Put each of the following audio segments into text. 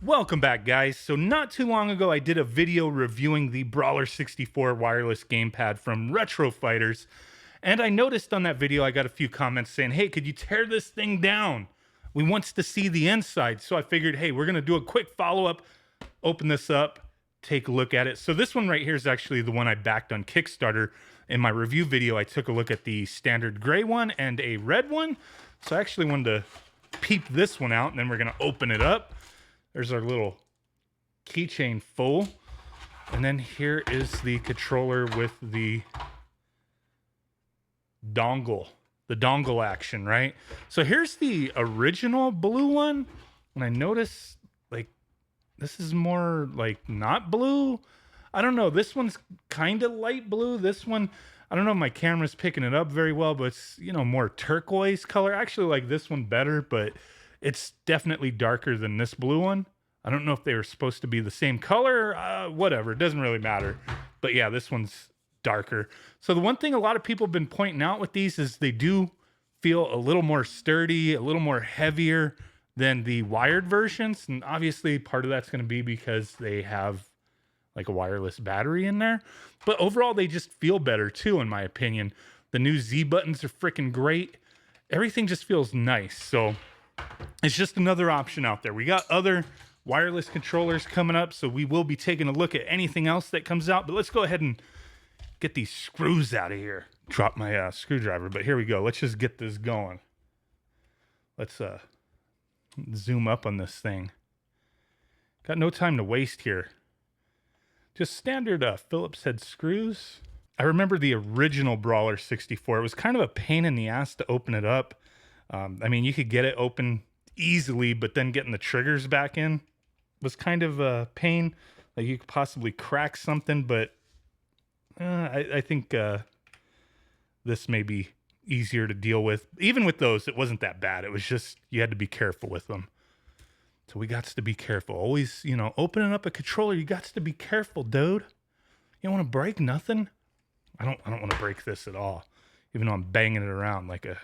Welcome back, guys. So not too long ago, I did a video reviewing the Brawler64 wireless gamepad from Retro Fighters. And I noticed on that video, I got a few comments saying, hey, could you tear this thing down? We wants to see the inside. So I figured, hey, we're going to do a quick follow-up, open this up, take a look at it. So this one right here is actually the one I backed on Kickstarter. In my review video, I took a look at the standard gray one and a red one. So I actually wanted to peep this one out, and then we're going to open it up. There's our little keychain full. And then here is the controller with the dongle action, right? So here's the original blue one. And I notice, like, this is more, like, not blue. I don't know. This one's kind of light blue. This one, I don't know if my camera's picking it up very well, but it's, you know, more turquoise color. I actually like this one better, but it's definitely darker than this blue one. I don't know if they were supposed to be the same color. Whatever. It doesn't really matter. But yeah, this one's darker. So the one thing a lot of people have been pointing out with these is they do feel a little more sturdy, a little more heavier than the wired versions. And obviously part of that's going to be because they have like a wireless battery in there. But overall, they just feel better too, in my opinion. The new Z buttons are freaking great. Everything just feels nice. So it's just another option out there. We got other wireless controllers coming up, so we will be taking a look at anything else that comes out. But let's go ahead and get these screws out of here. Drop my screwdriver, but here we go. Let's just get this going. Let's zoom up on this thing. Got no time to waste here. Just standard Phillips head screws. I remember the original Brawler64. It was kind of a pain in the ass to open it up. I mean, you could get it open easily, but then getting the triggers back in was kind of a pain. Like you could possibly crack something, but I think this may be easier to deal with. Even with those, it wasn't that bad. It was just you had to be careful with them. So we got to be careful. Always, you know, opening up a controller, you got to be careful, dude. You don't want to break nothing. I don't want to break this at all, even though I'm banging it around like a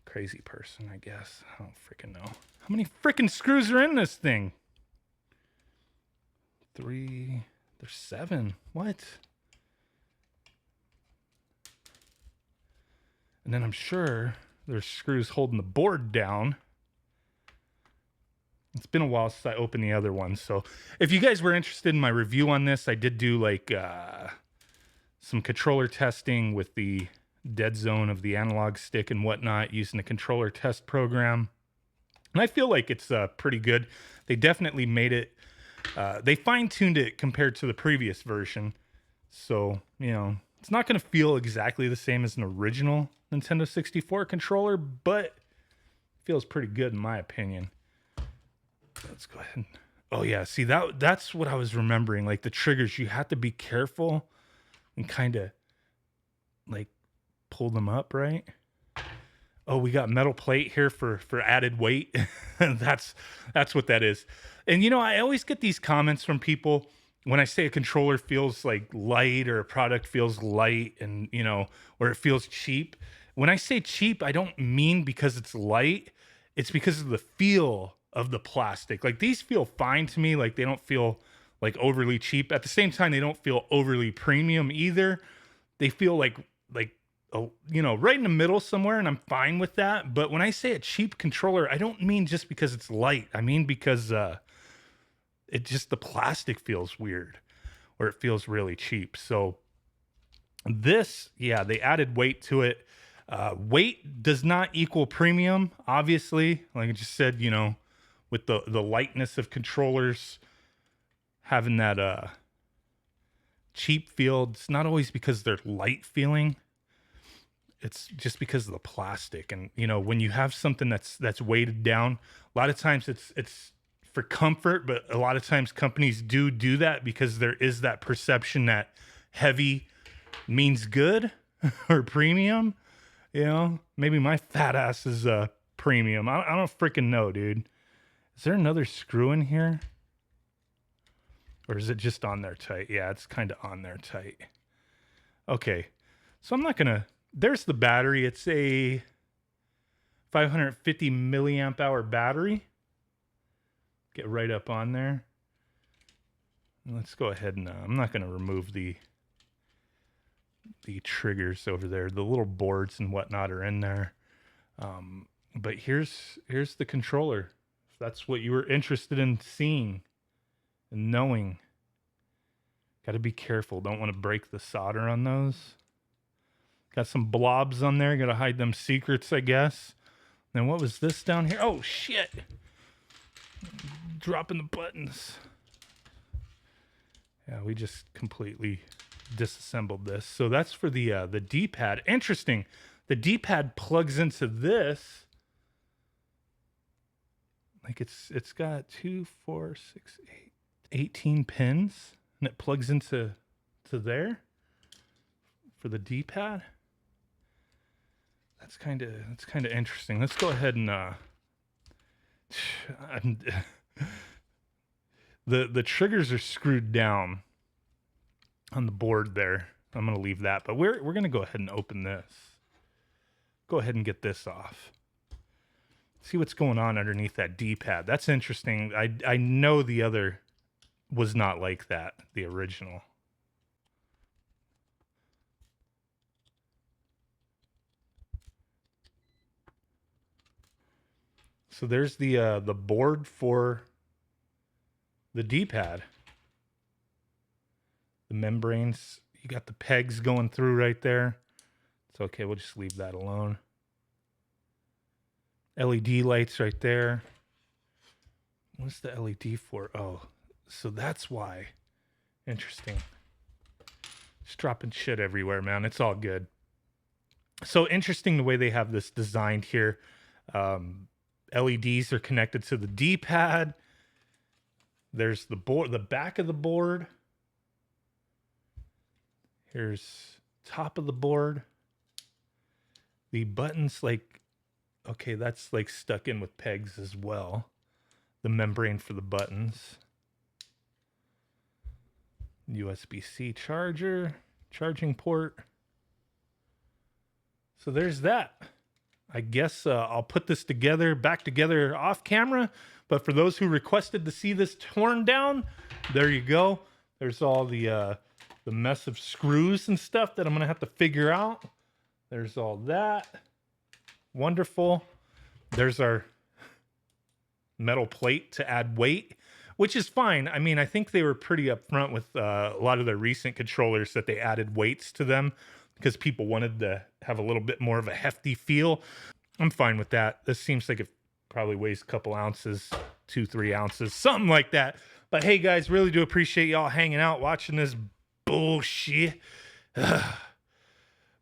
crazy person, I guess. I don't freaking know. How many freaking screws are in this thing? 3. There's 7. What? And then I'm sure there's screws holding the board down. It's been a while since I opened the other one. So if you guys were interested in my review on this, I did do like some controller testing with the dead zone of the analog stick and whatnot using the controller test program. And I feel like it's pretty good. They definitely made it, they fine-tuned it compared to the previous version. So, you know, it's not going to feel exactly the same as an original Nintendo 64 controller, but it feels pretty good in my opinion. Let's go ahead. Oh yeah, see that's what I was remembering. Like the triggers, you have to be careful and kind of like pull them up, right? Oh, we got metal plate here for added weight. that's what that is. And you know, I always get these comments from people when I say a controller feels like light or a product feels light and, you know, or it feels cheap. When I say cheap, I don't mean because it's light. It's because of the feel of the plastic. Like these feel fine to me. Like they don't feel like overly cheap. At the same time, they don't feel overly premium either. They feel like you know, right in the middle somewhere, and I'm fine with that. But when I say a cheap controller, I don't mean just because it's light. I mean because it just the plastic feels weird, or it feels really cheap. So this, yeah, they added weight to it. Weight does not equal premium, obviously. Like I just said, you know, with the lightness of controllers having that cheap feel, it's not always because they're light feeling. It's just because of the plastic. And you know, when you have something that's weighted down, a lot of times it's for comfort, but a lot of times companies do that because there is that perception that heavy means good or premium. You know, maybe my fat ass is premium. I don't freaking know, dude. Is there another screw in here? Or is it just on there tight? Yeah, it's kind of on there tight. Okay, so I'm not going to... There's the battery. It's a 550 milliamp hour battery. Get right up on there. And let's go ahead and I'm not going to remove the triggers over there. The little boards and whatnot are in there. But here's the controller. If that's what you were interested in seeing and knowing. Got to be careful. Don't want to break the solder on those. Got some blobs on there. Got to hide them secrets, I guess. Then what was this down here? Oh, shit. Dropping the buttons. Yeah, we just completely disassembled this. So that's for the D-pad. Interesting. The D-pad plugs into this. Like it's got 2, 4, 6, 8, 18 pins, and it plugs into there for the D-pad. That's kind of interesting. Let's go ahead and the triggers are screwed down on the board there. I'm gonna leave that, but we're gonna go ahead and open this. Go ahead and get this off. See what's going on underneath that D-pad. That's interesting. I know the other was not like that, the original. So there's the board for the D-pad. The membranes, you got the pegs going through right there. It's okay, we'll just leave that alone. LED lights right there. What's the LED for? Oh, so that's why. Interesting. Just dropping shit everywhere, man. It's all good. So interesting the way they have this designed here. LEDs are connected to the D-pad. There's the board, the back of the board. Here's top of the board. The buttons, like, okay, that's like stuck in with pegs as well. The membrane for the buttons. USB-C charger, charging port. So there's that. I guess I'll put this back together off camera. But for those who requested to see this torn down, there you go. There's all the mess of screws and stuff that I'm gonna have to figure out. There's all that. Wonderful. There's our metal plate to add weight, which is fine. I mean, I think they were pretty upfront with a lot of their recent controllers that they added weights to them because people wanted to have a little bit more of a hefty feel. I'm fine with that. This seems like it probably weighs a couple ounces, 2-3 ounces, something like that. But hey, guys, really do appreciate y'all hanging out, watching this bullshit.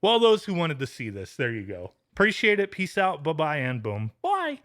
Well, those who wanted to see this, there you go. Appreciate it. Peace out. Bye-bye and boom. Bye.